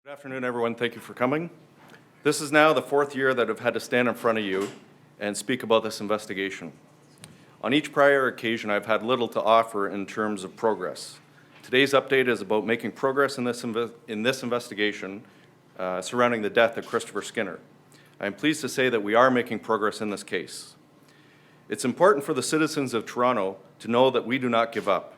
Good afternoon, everyone. Thank you for coming. This is now the fourth year that I've had to stand in front of you and speak about this investigation. On each prior occasion, I've had little to offer in terms of progress. Today's update is about making progress in this investigation surrounding the death of Christopher Skinner. I am pleased to say that we are making progress in this case. It's important for the citizens of Toronto to know that we do not give up.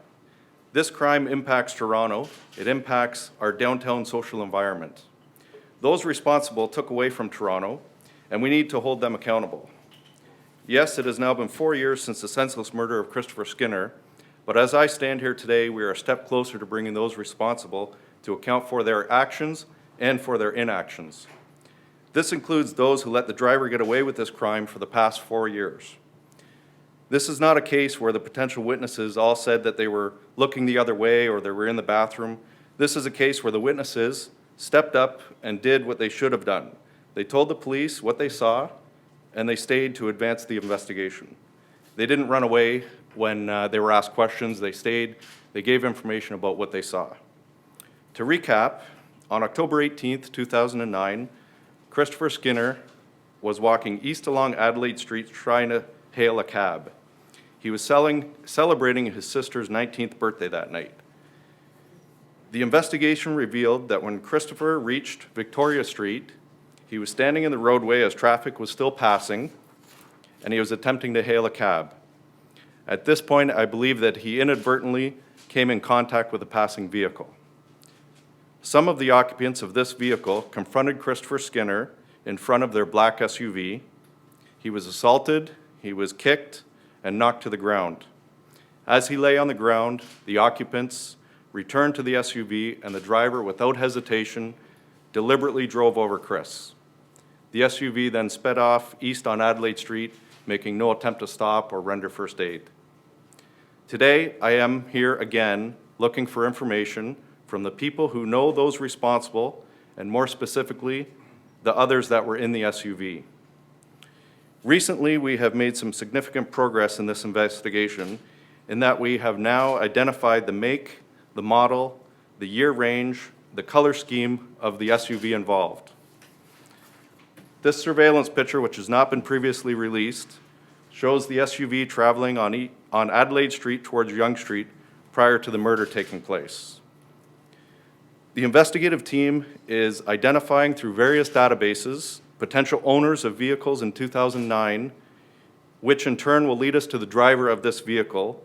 This crime impacts Toronto. It impacts our downtown social environment. Those responsible took away from Toronto, and we need to hold them accountable. Yes, it has now been 4 years since the senseless murder of Christopher Skinner, but as I stand here today, we are a step closer to bringing those responsible to account for their actions and for their inactions. This includes those who let the driver get away with this crime for the past 4 years. This is not a case where the potential witnesses all said that they were looking the other way or they were in the bathroom. This is a case where the witnesses stepped up and did what they should have done. They told the police what they saw, and they stayed to advance the investigation. They didn't run away when they were asked questions. They stayed. They gave information about what they saw. To recap, on October 18th, 2009, Christopher Skinner was walking east along Adelaide Street trying to hail a cab. He was celebrating his sister's 19th birthday that night. The investigation revealed that when Christopher reached Victoria Street, he was standing in the roadway as traffic was still passing, and he was attempting to hail a cab. At this point, I believe that he inadvertently came in contact with a passing vehicle. Some of the occupants of this vehicle confronted Christopher Skinner in front of their black SUV. He was assaulted, he was kicked, and knocked to the ground. As he lay on the ground, the occupants returned to the SUV, and the driver, without hesitation, deliberately drove over Chris. The SUV then sped off east on Adelaide Street, making no attempt to stop or render first aid. Today, I am here again looking for information from the people who know those responsible, and more specifically, the others that were in the SUV. Recently, we have made some significant progress in this investigation in that we have now identified the make, the model, the year range, the color scheme of the SUV involved. This surveillance picture, which has not been previously released, shows the SUV traveling on Adelaide Street towards Yonge Street prior to the murder taking place. The investigative team is identifying through various databases potential owners of vehicles in 2009, which in turn will lead us to the driver of this vehicle,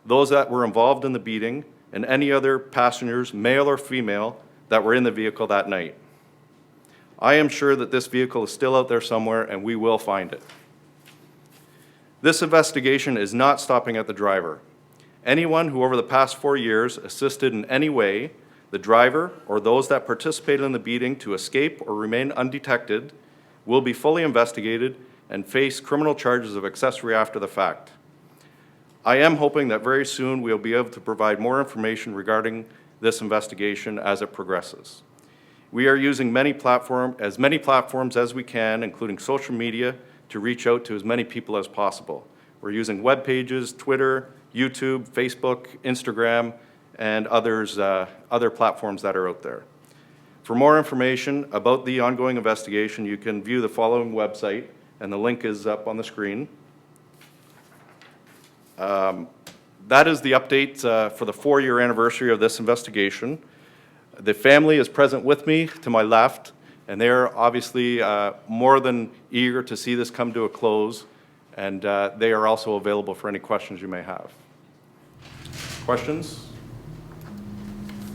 those that were involved in the beating, and any other passengers, male or female, that were in the vehicle that night. I am sure that this vehicle is still out there somewhere, and we will find it. This investigation is not stopping at the driver. Anyone who over the past 4 years assisted in any way the driver or those that participated in the beating to escape or remain undetected will be fully investigated and face criminal charges of accessory after the fact. I am hoping that very soon we'll be able to provide more information regarding this investigation as it progresses. We are using as many platforms as we can, including social media, to reach out to as many people as possible. We're using web pages, Twitter, YouTube, Facebook, Instagram, and other platforms that are out there. For more information about the ongoing investigation, you can view the following website, and the link is up on the screen. That is the update for the 4-year anniversary of this investigation. The family is present with me to my left, and they're obviously more than eager to see this come to a close, and they are also available for any questions you may have. Questions?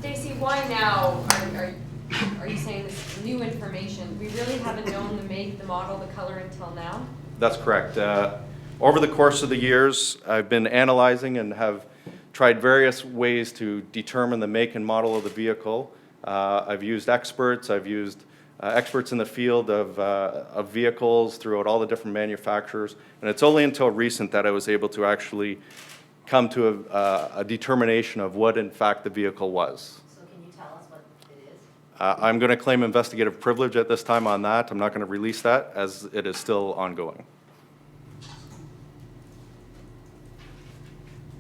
Stacy, why now are you saying this is new information? We really haven't known the make, the model, the color until now? That's correct. Over the course of the years, I've been analyzing and have tried various ways to determine the make and model of the vehicle. I've used experts. I've used experts in the field of vehicles throughout all the different manufacturers. And it's only until recent that I was able to actually come to a determination of what, in fact, the vehicle was. So can you tell us what it is? I'm going to claim investigative privilege at this time on that. I'm not going to release that as it is still ongoing.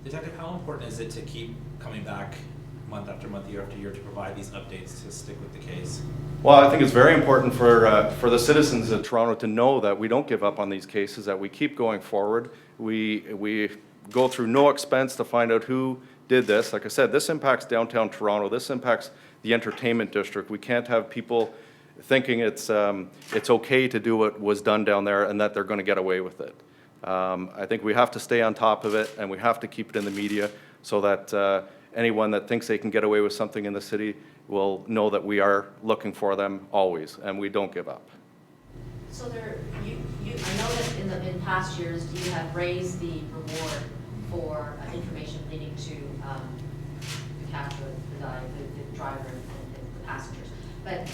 Detective, how important is it to keep coming back month after month, year after year, to provide these updates to stick with the case? Well, I think it's very important for the citizens of Toronto to know that we don't give up on these cases, that we keep going forward. We go through no expense to find out who did this. Like I said, this impacts downtown Toronto. This impacts the entertainment district. We can't have people thinking it's okay to do what was done down there and that they're going to get away with it. I think we have to stay on top of it, and we have to keep it in the media so that anyone that thinks they can get away with something in the city will know that we are looking for them always, and we don't give up. So I know that in past years, you have raised the reward for information leading to the capture of the driver and the passengers. But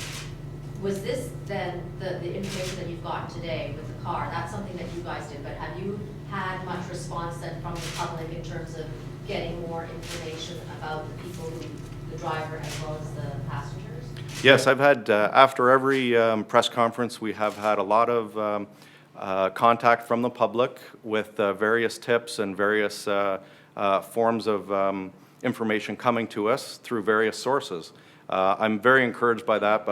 was this then, the information that you've gotten today with the car, that's something that you guys did, but have you had much response then from the public in terms of getting more information about the people, the driver as well as the passengers? Yes, I've had, after every press conference, we have had a lot of contact from the public with various tips and various forms of information coming to us through various sources. I'm very encouraged by that,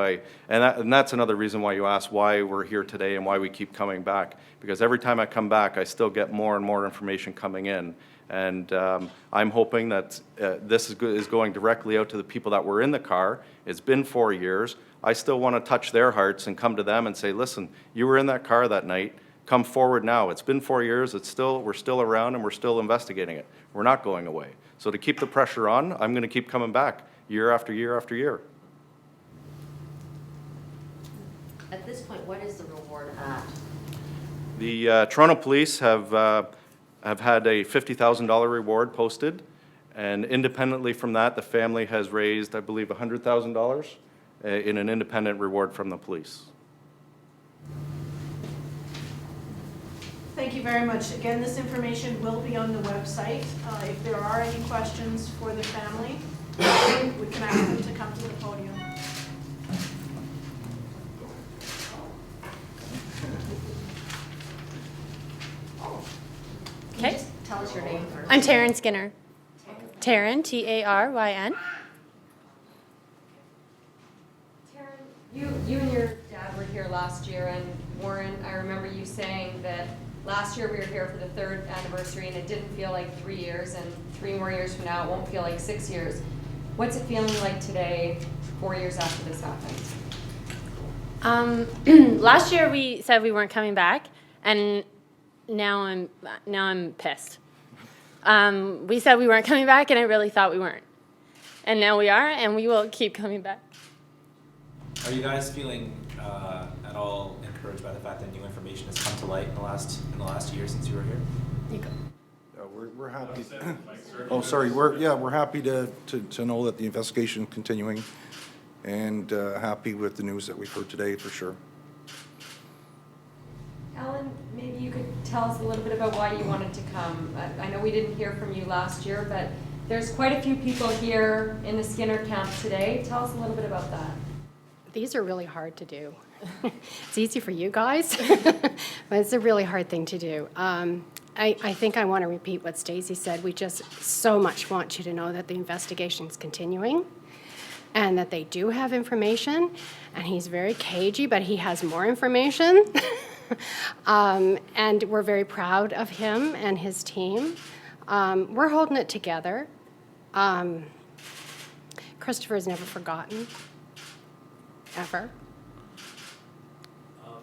and that's another reason why you asked why we're here today and why we keep coming back. Because every time I come back, I still get more and more information coming in. And I'm hoping that this is going directly out to the people that were in the car. It's been 4 years. I still want to touch their hearts and come to them and say, listen, you were in that car that night. Come forward now. It's been 4 years. We're still around, and we're still investigating it. We're not going away. So to keep the pressure on, I'm going to keep coming back year after year after year. At this point, what is the reward at? The Toronto Police have had a $50,000 reward posted, and independently from that, the family has raised, I believe, $100,000 in an independent reward from the police. Thank you very much. Again, this information will be on the website. If there are any questions for the family, we can ask them to come to the podium. Okay. Just tell us your name first. I'm Taryn Skinner. Taryn, T-A-R-Y-N. Taryn, you and your dad were here last year, and Warren, I remember you saying that last year we were here for the 3rd anniversary and it didn't feel like 3 years, and 3 more years from now it won't feel like 6 years. What's it feeling like today, 4 years after this happened? Last year we said we weren't coming back, and now I'm pissed. We said we weren't coming back, and I really thought we weren't. And now we are, and we will keep coming back. Are you guys feeling at all encouraged by the fact that new information has come to light in the last year since you were here? You go. We're happy. Oh, sorry. We're happy to know that the investigation is continuing, and happy with the news that we've heard today for sure. Alan, maybe you could tell us a little bit about why you wanted to come. I know we didn't hear from you last year, but there's quite a few people here in the Skinner camp today. Tell us a little bit about that. These are really hard to do. It's easy for you guys, but it's a really hard thing to do. I think I want to repeat what Stacy said. We just so much want you to know that the investigation is continuing and that they do have information, and he's very cagey, but he has more information. And we're very proud of him and his team. We're holding it together. Christopher is never forgotten, ever.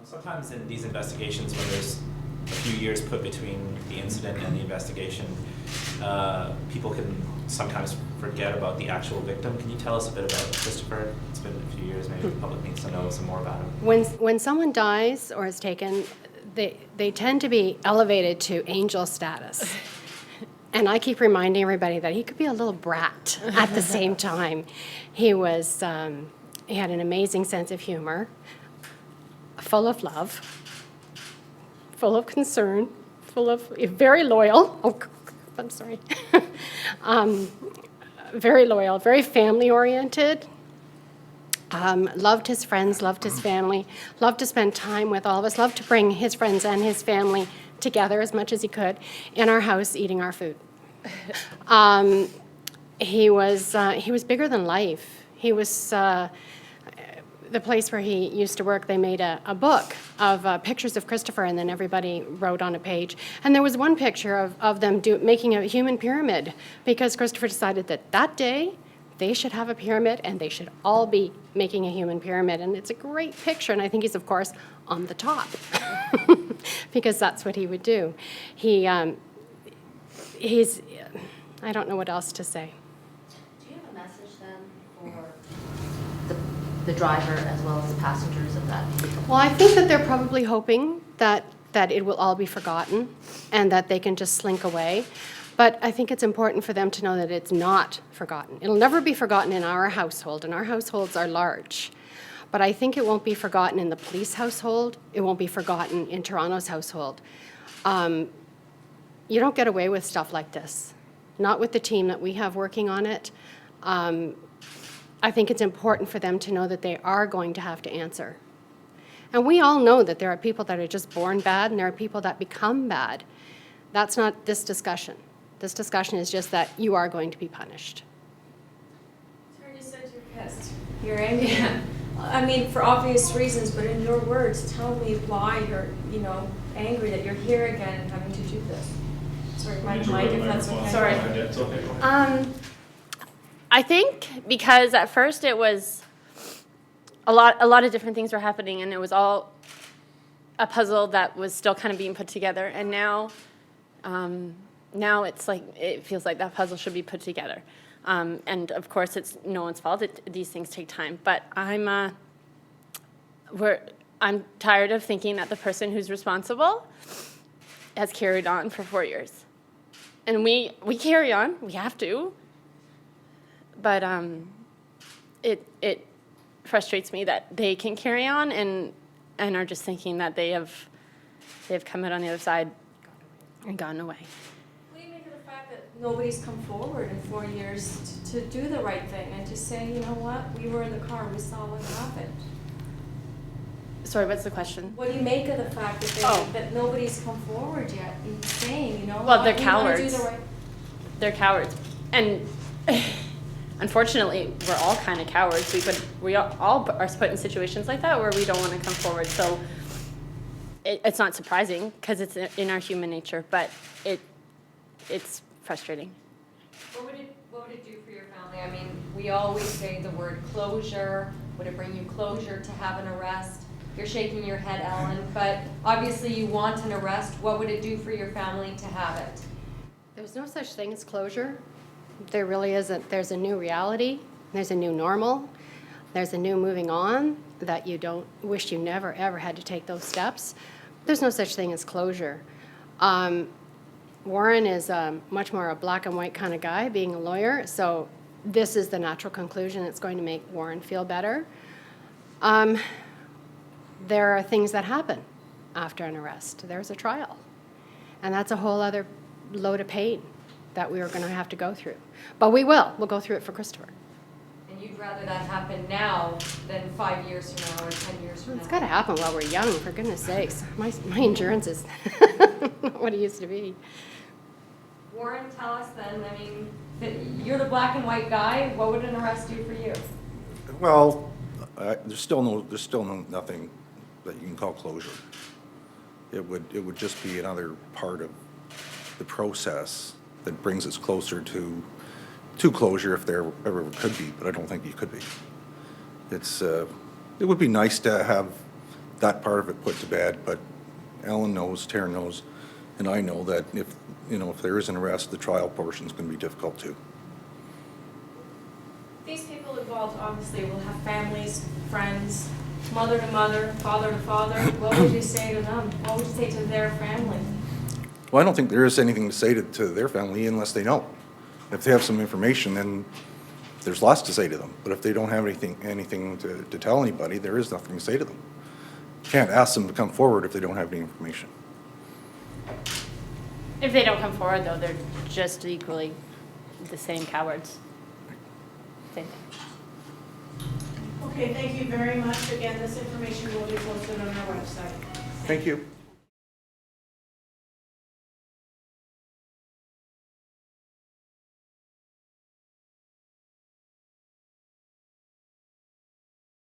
Sometimes in these investigations, when there's a few years put between the incident and the investigation, people can sometimes forget about the actual victim. Can you tell us a bit about Christopher? It's been a few years, maybe the public needs to know some more about him. When someone dies or is taken, they tend to be elevated to angel status. And I keep reminding everybody that he could be a little brat at the same time. He had an amazing sense of humor, full of love, full of concern, very loyal. Oh, I'm sorry. Very loyal, very family-oriented. Loved his friends, loved his family, loved to spend time with all of us, loved to bring his friends and his family together as much as he could in our house eating our food. he was bigger than life. He was, the place where he used to work, they made a book of pictures of Christopher, and then everybody wrote on a page. And there was one picture of them making a human pyramid, because Christopher decided that day they should have a pyramid and they should all be making a human pyramid. And it's a great picture, and I think he's, of course, on the top because that's what he would do. He's, I don't know what else to say. Do you have a message then for the driver as well as the passengers of that vehicle? Well, I think that they're probably hoping that it will all be forgotten and that they can just slink away. But I think it's important for them to know that it's not forgotten. It'll never be forgotten in our household, and our households are large. But I think it won't be forgotten in the police household. It won't be forgotten in Toronto's household. You don't get away with stuff like this, not with the team that we have working on it. I think it's important for them to know that they are going to have to answer. And we all know that there are people that are just born bad, and there are people that become bad. That's not this discussion. This discussion is just that you are going to be punished. Taryn, you said you're pissed. You're angry. I mean, for obvious reasons, but in your words, tell me why you're, angry that you're here again and having to do this. Sorry, Mike, if that's okay. Sorry. It's okay, go ahead. I think because at first it was a lot of different things were happening, and it was all a puzzle that was still kind of being put together. And now it's like it feels like that puzzle should be put together. And of course, it's no one's fault. These things take time. But I'm tired of thinking that the person who's responsible has carried on for 4 years, and we carry on. We have to. But it frustrates me that they can carry on and are just thinking that they have come out on the other side and gone away. What do you make of the fact that nobody's come forward in 4 years to do the right thing and to say, you know what, we were in the car, we saw what happened? Sorry, what's the question? What do you make of the fact that that nobody's come forward yet and saying, Well, they're we wanna do cowards. the right. They're cowards, and unfortunately, we're all kind of cowards. We all are put in situations like that where we don't want to come forward. So it's not surprising because it's in our human nature, but it's frustrating. What would it do for your family? I mean, we always say the word closure. Would it bring you closure to have an arrest? You're shaking your head, Ellen, but obviously you want an arrest. What would it do for your family to have it? There's no such thing as closure. There really isn't. There's a new reality. There's a new normal. There's a new moving on that you don't wish you never, ever had to take those steps. There's no such thing as closure. Warren is much more a black and white kind of guy, being a lawyer, so this is the natural conclusion. It's going to make Warren feel better. There are things that happen after an arrest. There's a trial, and that's a whole other load of pain that we are going to have to go through. But we will. We'll go through it for Christopher. And you'd rather that happen now than 5 years from now or 10 years from now? It's got to happen while we're young, for goodness sakes. My endurance is not what it used to be. Warren, tell us then, I mean, you're the black and white guy. What would an arrest do for you? Well, there's still nothing that you can call closure. It would just be another part of the process that brings us closer to closure, if there ever could be, but I don't think you could be. It would be nice to have that part of it put to bed, but Ellen knows, Taryn knows, and I know that if there is an arrest, the trial portion is going to be difficult too. These people involved obviously will have families, friends, mother to mother, father to father. What would you say to them? What would you say to their family? Well, I don't think there is anything to say to their family unless they know. If they have some information, then there's lots to say to them. But if they don't have anything to tell anybody, there is nothing to say to them. You can't ask them to come forward if they don't have any information. If they don't come forward, though, they're just equally the same cowards. Same thing. Okay, thank you very much. Again, this information will be posted on our website. Thank you.